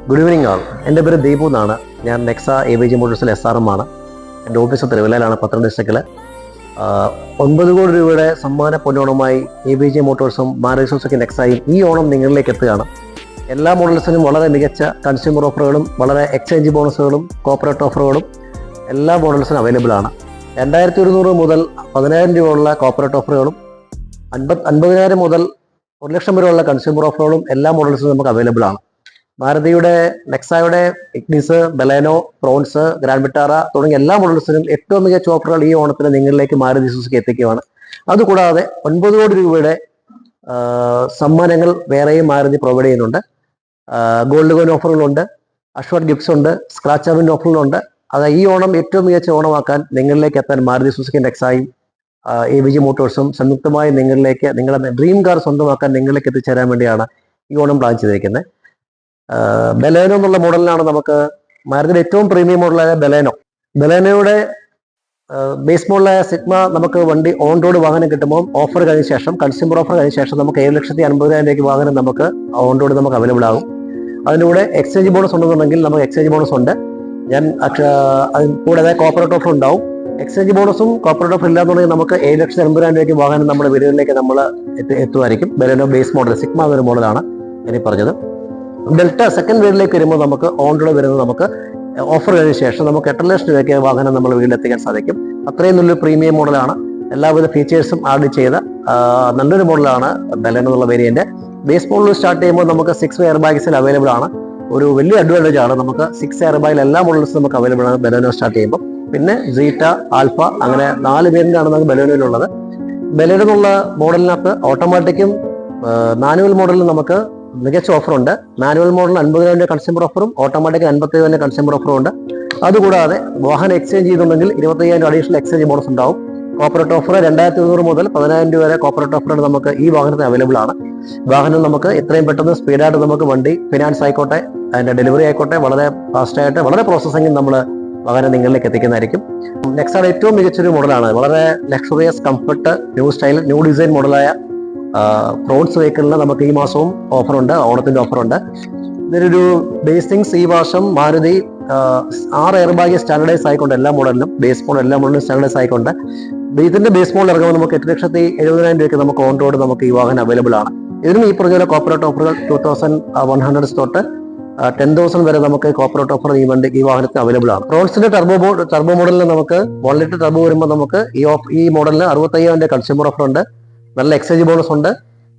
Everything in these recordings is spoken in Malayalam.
ഗുഡ് ഈവനിങ് ആൾ. എൻ്റെ പേര് ദീപു എന്നാണ്. ഞാൻ നെക്സ ABG മോട്ടോഴ്സിലെ SRM ആണ്. എൻ്റെ ഓഫീസ് തിരുവല്ലയിലാണ്, പത്തനംതിട്ട ഡിസ്ട്രിക്റ്റിൽ. 9 കോടി രൂപയുടെ സമ്മാന പൊന്നോണമായി ABG മോട്ടോഴ്സും മാരുതി സുസുക്കി നെക്സയും ഈ ഓണം നിങ്ങളിലേക്ക് എത്തുകയാണ്. എല്ലാ മോഡൽസിനും വളരെ മികച്ച കൺസ്യൂമർ ഓഫറുകളും വളരെ എക്സ്ചേഞ്ച് ബോണസുകളും കോർപ്പറേറ്റ് ഓഫറുകളും എല്ലാ മോഡൽസിനും അവൈലബിൾ ആണ്. 2100 മുതൽ 10,000 രൂപയുള്ള കോർപ്പറേറ്റ് ഓഫറുകളും 50,000 മുതൽ 1 ലക്ഷം വരെയുള്ള കൺസ്യൂമർ ഓഫറുകളും എല്ലാ മോഡൽസിനും നമുക്ക് അവൈലബിൾ ആണ്. മാരുതിയുടെ, നെക്സയുടെ, Ignis, Baleno, Fronx, Grand Vitara തുടങ്ങിയ എല്ലാ മോഡൽസിനും ഏറ്റവും മികച്ച ഓഫറുകൾ ഈ ഓണത്തിന് നിങ്ങളിലേക്ക് മാരുതി സുസുക്കി എത്തിക്കുകയാണ്. അതുകൂടാതെ 9 കോടി രൂപയുടെ സമ്മാനങ്ങൾ വേറെയും മാരുതി പ്രൊവൈഡ് ചെയ്യുന്നുണ്ട്. ഗോൾഡ് കോയിൻ ഓഫറുകളുണ്ട്, അഷ്വർഡ് ഗിഫ്റ്റ്സ് ഉണ്ട്, സ്ക്രാച്ച് ആവിൻ്റെ ഓഫറുകളുണ്ട്. അത് ഈ ഓണം ഏറ്റവും മികച്ച ഓണമാക്കാൻ നിങ്ങളിലേക്ക് എത്താൻ മാരുതി സുസുക്കി നെക്സയും ABG മോട്ടോഴ്സും സംയുക്തമായി നിങ്ങളുടെ ഡ്രീം കാർ സ്വന്തമാക്കാൻ നിങ്ങളിലേക്ക് എത്തിച്ചേരാൻ വേണ്ടിയാണ് ഈ ഓണം പ്ലാൻ ചെയ്തിരിക്കുന്നത്. ബലേനോ എന്നുള്ള മോഡലിനാണ് നമുക്ക് മാരുതിയുടെ ഏറ്റവും പ്രീമിയം മോഡലായ ബലേനോയുടെ ബേസ് മോഡലായ സിഗ്മ നമുക്ക് വണ്ടി ഓൺ റോഡ് വാഹനം കിട്ടുമ്പോൾ ഓഫർ കഴിഞ്ഞ ശേഷം, കൺസ്യൂമർ ഓഫർ കഴിഞ്ഞ ശേഷം നമുക്ക് 7,50,000 രൂപയ്ക്ക് വാഹനം നമുക്ക് ഓൺ റോഡ് നമുക്ക് അവൈലബിൾ ആകും. അതിലൂടെ എക്സ്ചേഞ്ച് ബോണസ് ഉണ്ടെന്നുണ്ടെങ്കിൽ നമുക്ക് എക്സ്ചേഞ്ച് ബോണസ് ഉണ്ട്. കൂടാതെ കോർപ്പറേറ്റ് ഓഫർ ഉണ്ടാവും. എക്സ്ചേഞ്ച് ബോണസും കോർപ്പറേറ്റ് ഓഫർ ഇല്ലാന്നുണ്ടെങ്കിൽ നമുക്ക് 7,80,000 രൂപയ്ക്ക് വാഹനം നമ്മുടെ വീടുകളിലേക്ക് നമ്മൾ എത്തുമായിരിക്കും. ബലേനോ ബേസ് മോഡൽ സിഗ്മ എന്നൊരു മോഡലാണ് ഇനി പറഞ്ഞത്. ഡെൽറ്റ സെക്കൻഡ് വേരിലേക്ക് വരുമ്പോൾ നമുക്ക് ഓൺ റോഡ് വരുന്നത് നമുക്ക് ഓഫർ കഴിഞ്ഞ ശേഷം നമുക്ക് 8 ലക്ഷം രൂപയ്ക്ക് വാഹനം നമ്മൾ വീട്ടിലെത്തിക്കാൻ സാധിക്കും. അത്രയും നല്ലൊരു പ്രീമിയം മോഡലാണ്. എല്ലാവിധ ഫീച്ചേഴ്സും ആഡ് ചെയ്ത നല്ലൊരു മോഡലാണ് ബലേനോ എന്നുള്ള വേരിയന്റ്. ബേസ് മോഡൽ സ്റ്റാർട്ട് ചെയ്യുമ്പോൾ നമുക്ക് 6 എയർ ബാഗ്സിൽ അവൈലബിൾ ആണ്. ഒരു വലിയ അഡ്വാൻറ്റേജ് ആണ്. നമുക്ക് 6 എയർ ബാഗിൽ എല്ലാ മോഡൽസും നമുക്ക് അവൈലബിൾ ആണ് ബലേനോ സ്റ്റാർട്ട് ചെയ്യുമ്പോൾ. പിന്നെ സീറ്റ, ആൽഫ, അങ്ങനെ 4 വേരിയന്റാണ് നമുക്ക് ബലേനോയിലുള്ളത്. ബലേനോ എന്നുള്ള മോഡലിനകത്ത് ഓട്ടോമാറ്റിക്കും മാനുവൽ മോഡലിൽ നമുക്ക് മികച്ച ഓഫറുണ്ട്. മാനുവൽ മോഡൽ 50,000 കൺസ്യൂമർ ഓഫറും ഓട്ടോമാറ്റിക് 57,000 കൺസ്യൂമർ ഓഫറും ഉണ്ട്. അതുകൂടാതെ വാഹനം എക്സ്ചേഞ്ച് ചെയ്തിട്ടുണ്ടെങ്കിൽ 25,000 അഡീഷണൽ എക്സ്ചേഞ്ച് ബോണസ് ഉണ്ടാവും. കോർപ്പറേറ്റ് ഓഫർ 2,200 മുതൽ 10,000 രൂപ വരെ കോർപ്പറേറ്റ് ഓഫർ നമുക്ക് ഈ വാഹനത്തിന് അവൈലബിൾ ആണ്. വാഹനം നമുക്ക് എത്രയും പെട്ടെന്ന് സ്പീഡായിട്ട് നമുക്ക് വണ്ടി ഫിനാൻസ് ആയിക്കോട്ടെ, അതിന്റെ ഡെലിവറി ആയിക്കോട്ടെ, വളരെ ഫാസ്റ്റായിട്ട് വളരെ പ്രോസസ്സിംഗിൽ നമ്മൾ വാഹനം നിങ്ങളിലേക്ക് എത്തിക്കുന്നതായിരിക്കും. നെക്സയുടെ ഏറ്റവും മികച്ചൊരു മോഡലാണ്. വളരെ luxurious, comfort, new style, new design മോഡലായ പ്രോൺസ് വെഹിക്കിളിന് നമുക്ക് ഈ മാസവും ഓഫറുണ്ട്, ഓണത്തിന്റെ ഓഫറുണ്ട്. ഇതിനൊരു ബേസിങ്സ് ഈ വർഷം മാരുതി 6 എയർ ബാഗ് സ്റ്റാൻഡർഡൈസ് ആയിക്കൊണ്ട് എല്ലാ മോഡലിലും, ബേസ് മോഡൽ എല്ലാ മോഡലും സ്റ്റാൻഡർഡൈസ് ആയിക്കൊണ്ട് ഇതിന്റെ ബേസ് മോഡൽ ഇറങ്ങുമ്പോൾ നമുക്ക് 8,70,000 രൂപയ്ക്ക് നമുക്ക് ഓൺ റോഡ് നമുക്ക് ഈ വാഹനം അവൈലബിൾ ആണ്. ഇതിനും ഈ പറഞ്ഞ കോർപ്പറേറ്റ് ഓഫറുകൾ 2,100 തൊട്ട് 10,000 വരെ നമുക്ക് കോർപ്പറേറ്റ് ഓഫർ ഈ വാഹനത്തിന് അവൈലബിൾ ആണ്. പ്രോൺസിന്റെ ടർബോ മോഡലിന് നമുക്ക് 1 ലിറ്റർ ടർബോ വരുമ്പോൾ നമുക്ക് ഈ മോഡലിന് 65,000 കൺസ്യൂമർ ഓഫർ ഉണ്ട്. നല്ല എക്സ്ചേഞ്ച് ബോണസ് ഉണ്ട്.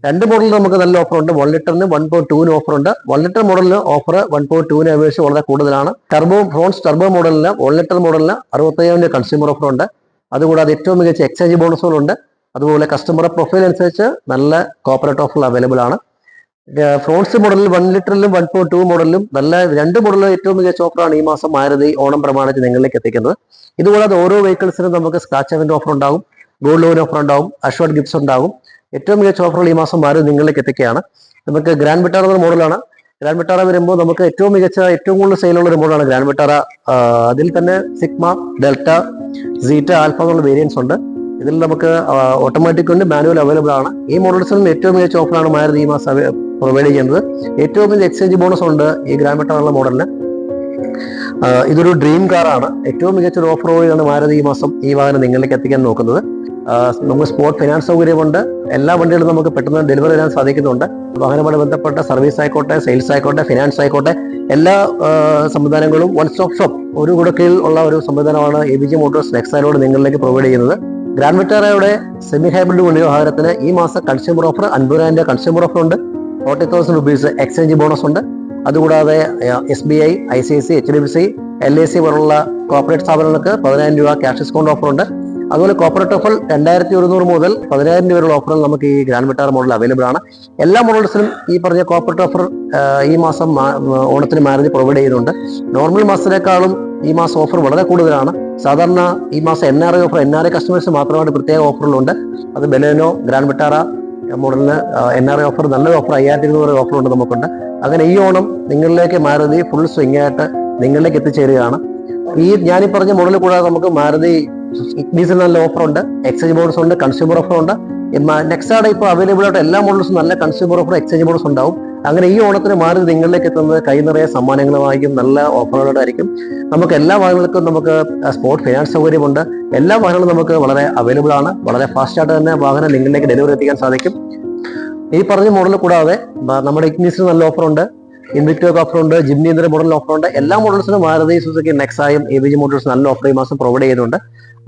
2 മോഡലിന് നമുക്ക് നല്ല ഓഫർ ഉണ്ട്. 1 ലിറ്ററിന് 1.2 ഓഫർ ഉണ്ട്. 1 ലിറ്റർ മോഡലിന് ഓഫർ 1.2 അപേക്ഷിച്ച് വളരെ കൂടുതലാണ്. പ്രോൺസ് ടർബോ മോഡലിന് 1 ലിറ്റർ മോഡലിന് 65,000 കൺസ്യൂമർ ഓഫർ ഉണ്ട്. അതുകൂടാതെ ഏറ്റവും മികച്ച എക്സ്ചേഞ്ച് ബോണസുകളുണ്ട്. അതുപോലെ കസ്റ്റമർ പ്രൊഫൈൽ അനുസരിച്ച് നല്ല കോർപ്പറേറ്റ് ഓഫർ അവൈലബിൾ ആണ്. ഫ്രോൺസ് മോഡലിൽ 1 ലിറ്ററിലും 1.2 മോഡലിലും നല്ല 2 മോഡലിലും ഏറ്റവും മികച്ച ഓഫറാണ് ഈ മാസം മാരുതി ഓണം പ്രമാണിച്ച് നിങ്ങളിലേക്ക് എത്തിക്കുന്നത്. ഇതുകൂടാതെ ഓരോ വെഹിക്കിൾസിനും നമുക്ക് സ്ക്രാച്ച് ആവിൻ്റെ ഓഫർ ഉണ്ടാവും, ഗോൾഡ് ലോൺ ഓഫർ ഉണ്ടാവും, അഷ്വർഡ് ഗിഫ്റ്റ്സ് ഉണ്ടാവും. ഏറ്റവും മികച്ച ഓഫറുകൾ ഈ മാസം മാരുതി നിങ്ങളിലേക്ക് എത്തിക്കുകയാണ്. നമുക്ക് ഗ്രാൻഡ് വിറ്റാറ എന്ന മോഡലാണ്. ഗ്രാൻഡ് വിറ്റാറ വരുമ്പോൾ നമുക്ക് ഏറ്റവും കൂടുതൽ സെയിലുള്ള ഒരു മോഡലാണ് ഗ്രാൻഡ് വിറ്റാറ. അതിൽ തന്നെ സിഗ്മ, ഡെൽറ്റ, സീറ്റ, ആൽഫ എന്നുള്ള വേരിയൻസ് ഉണ്ട്. ഇതിൽ നമുക്ക് ഓട്ടോമാറ്റിക് ഉണ്ട്, മാനുവൽ അവൈലബിൾ ആണ്. ഈ മോഡൽസിനും ഏറ്റവും മികച്ച ഓഫറാണ് മാരുതി ഈ മാസം പ്രൊവൈഡ് ചെയ്യുന്നത്. ഏറ്റവും മികച്ച എക്സ്ചേഞ്ച് ബോണസ് ഉണ്ട് ഈ ഗ്രാൻഡ് വിറ്റാറ എന്നുള്ള മോഡലിന്. ഇതൊരു ഡ്രീം കാറാണ്. ഏറ്റവും മികച്ച ഒരു ഓഫർ വഴിയാണ് മാരുതി ഈ മാസം ഈ വാഹനം നിങ്ങളിലേക്ക് എത്തിക്കാൻ നോക്കുന്നത്. നമുക്ക് സ്പോട്ട് ഫിനാൻസ് സൗകര്യമുണ്ട്. എല്ലാ വണ്ടികളും നമുക്ക് പെട്ടെന്ന് ഡെലിവറി ചെയ്യാൻ സാധിക്കുന്നുണ്ട്. വാഹനവുമായി ബന്ധപ്പെട്ട സർവീസ് ആയിക്കോട്ടെ, സെയിൽസ് ആയിക്കോട്ടെ, ഫിനാൻസ് ആയിക്കോട്ടെ, എല്ലാ സംവിധാനങ്ങളും വൺ സ്റ്റോപ്പ് ഷോപ്പ് ഒരു കുടക്കീഴിൽ ഉള്ള ഒരു സംവിധാനമാണ് ABG മോട്ടോഴ്സ് നെക്സയിലൂടെ നിങ്ങളിലേക്ക് പ്രൊവൈഡ് ചെയ്യുന്നത്. ഗ്രാൻഡ് വിറ്റാറയുടെ സെമി ഹൈബ്രിഡ് വണ്ടി വാഹനത്തിന് ഈ മാസം കൺസ്യൂമർ ഓഫർ 50,000 കൺസ്യൂമർ ഓഫർ ഉണ്ട്. 40,000 രൂപീസ് എക്സ്ചേഞ്ച് ബോണസ് ഉണ്ട്. അതുകൂടാതെ SBI, ICICI, HDFC, LIC പോലുള്ള കോർപ്പറേറ്റ് സ്ഥാപനങ്ങൾക്ക് 10,000 രൂപ ക്യാഷ് ഡിസ്കൗണ്ട് ഓഫർ ഉണ്ട്. അതുപോലെ കോർപ്പറേറ്റ് ഓഫർ 2,100 മുതൽ 10,000 രൂപ വരെയുള്ള ഓഫറുകൾ നമുക്ക് ഈ ഗ്രാൻഡ് വിറ്റാറ മോഡൽ അവൈലബിൾ ആണ്. എല്ലാ മോഡൽസിലും ഈ പറഞ്ഞ കോർപ്പറേറ്റ് ഓഫർ ഈ മാസം ഓണത്തിന് മാരുതി പ്രൊവൈഡ് ചെയ്യുന്നുണ്ട്. നോർമൽ മാസത്തിനേക്കാളും ഈ മാസം ഓഫർ വളരെ കൂടുതലാണ്. സാധാരണ ഈ മാസം NRI ഓഫർ NRI കസ്റ്റമേഴ്സ് മാത്രമായിട്ട് പ്രത്യേക ഓഫറുകളുണ്ട്. അത് ബലേനോ, ഗ്രാൻഡ് വിറ്റാറ മോഡലിന് NRI ഓഫർ നല്ലൊരു ഓഫർ 5,200 ഓഫറുണ്ട് നമുക്കുണ്ട്. അങ്ങനെ ഈ ഓണം നിങ്ങളിലേക്ക് മാരുതി ഫുൾ സ്വിംഗ് ആയിട്ട് നിങ്ങളിലേക്ക് എത്തിച്ചേരുകയാണ്. ഞാനീ പറഞ്ഞ മോഡൽ കൂടാതെ നമുക്ക് മാരുതി ഇഗ്നിസിൽ നല്ല ഓഫർ ഉണ്ട്, എക്സ്ചേഞ്ച് ബോണസ് ഉണ്ട്, കൺസ്യൂമർ ഓഫർ ഉണ്ട്. നെക്സയുടെ ഇപ്പോൾ അവൈലബിൾ ആയിട്ട് എല്ലാ മോഡൽസും നല്ല കൺസ്യൂമർ ഓഫർ, എക്സ്ചേഞ്ച് ബോണസ് ഉണ്ടാവും. അങ്ങനെ ഈ ഓണത്തിന് മാറി നിങ്ങളിലേക്ക് എത്തുന്നത് കൈ നിറയെ സമ്മാനങ്ങളുമായിരിക്കും, നല്ല ഓഫറുകളായിരിക്കും. നമുക്ക് എല്ലാ വാഹനങ്ങൾക്കും നമുക്ക് സ്പോട്ട് ഫിനാൻസ് സൗകര്യമുണ്ട്. എല്ലാ വാഹനങ്ങളും നമുക്ക് വളരെ അവൈലബിൾ ആണ്. വളരെ ഫാസ്റ്റായിട്ട് തന്നെ വാഹനം നിങ്ങളിലേക്ക് ഡെലിവറി എത്തിക്കാൻ സാധിക്കും. ഈ പറഞ്ഞ മോഡൽ കൂടാതെ നമ്മുടെ ഇഗ്നിസിന് നല്ല ഓഫറുണ്ട്, ഇൻവിക്ടോക്ക് ഓഫറുണ്ട്, ജിംനി മോഡൽ ഓഫറുണ്ട്. എല്ലാ മോഡൽസിനും മാരുതി സുസുക്കി നെക്സായും ABG മോട്ടോഴ്സ് നല്ല ഓഫർ ഈ മാസം പ്രൊവൈഡ് ചെയ്യുന്നുണ്ട്.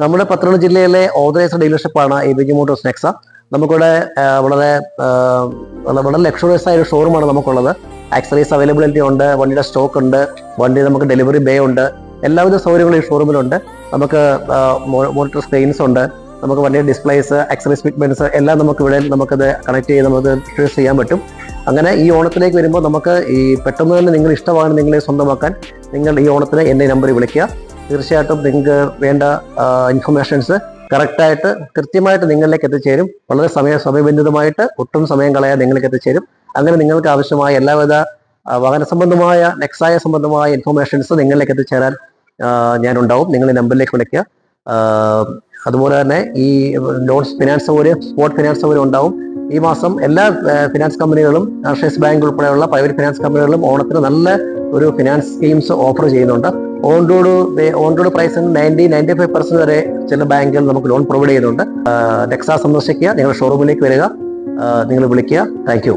നമ്മുടെ പത്തനംതിട്ട ജില്ലയിലെ ഓതറൈസ്ഡ് ഡീലർഷിപ്പാണ് ABG മോട്ടോഴ്സ് നെക്സ. നമുക്കിവിടെ വളരെ ലക്ഷറിയസ് ആയ ഒരു ഷോറൂമാണ് നമുക്കുള്ളത്. ആക്സറീസ് അവൈലബിലിറ്റി ഉണ്ട്, വണ്ടിയുടെ സ്റ്റോക്ക് ഉണ്ട്, വണ്ടി നമുക്ക് ഡെലിവറി ബേ ഉണ്ട്, എല്ലാവിധ സൗകര്യങ്ങളും ഈ ഷോറൂമിലുണ്ട്. നമുക്ക് മോണിറ്റർ സ്ക്രീൻസ് ഉണ്ട്, നമുക്ക് വണ്ടിയുടെ ഡിസ്പ്ലേസ്, ആക്സറീസ് ഫിറ്റ്മെന്റ്സ് എല്ലാം നമുക്ക് ഇവിടെ നമുക്കത് കണക്ട് ചെയ്ത് നമുക്ക് ഫിക്സ് ചെയ്യാൻ പറ്റും. അങ്ങനെ ഈ ഓണത്തിലേക്ക് വരുമ്പോൾ നമുക്ക് ഈ പെട്ടെന്ന് തന്നെ നിങ്ങൾ ഇഷ്ടമാണ് നിങ്ങളെ സ്വന്തമാക്കാൻ നിങ്ങൾ ഈ ഓണത്തിന് എൻ്റെ നമ്പറിൽ വിളിക്കുക. തീർച്ചയായിട്ടും നിങ്ങൾക്ക് വേണ്ട ഇൻഫർമേഷൻസ് കറക്റ്റായിട്ട് കൃത്യമായിട്ട് നിങ്ങളിലേക്ക് എത്തിച്ചേരും. വളരെ സമയബന്ധിതമായിട്ട് ഒട്ടും സമയം കളയാതെ നിങ്ങളിലേക്ക് എത്തിച്ചേരും. അങ്ങനെ നിങ്ങൾക്ക് ആവശ്യമായ എല്ലാവിധ വാഹന സംബന്ധമായ നെക്സായ സംബന്ധമായ ഇൻഫർമേഷൻസ് നിങ്ങളിലേക്ക് എത്തിച്ചേരാൻ ഞാനുണ്ടാവും. നിങ്ങൾ ഈ നമ്പറിലേക്ക് വിളിക്കുക. അതുപോലെ തന്നെ ഈ ലോൺ ഫിനാൻസ് സൗകര്യം, സ്പോട്ട് ഫിനാൻസ് സൗകര്യം ഉണ്ടാവും. ഈ മാസം എല്ലാ ഫിനാൻസ് കമ്പനികളും, നാഷണലൈസ് ബാങ്ക് ഉൾപ്പെടെയുള്ള പ്രൈവറ്റ് ഫിനാൻസ് കമ്പനികളും ഓണത്തിന് നല്ല ഒരു ഫിനാൻസ് സ്കീംസ് ഓഫർ ചെയ്യുന്നുണ്ട്. ഓൺ റോഡ് പ്രൈസ് 90-95% വരെ ചില ബാങ്കുകൾ നമുക്ക് ലോൺ പ്രൊവൈഡ് ചെയ്യുന്നുണ്ട്. നെക്സ സന്ദർശിക്കുക, നിങ്ങളുടെ ഷോറൂമിലേക്ക് വരിക, നിങ്ങൾ വിളിക്കുക. Thank you.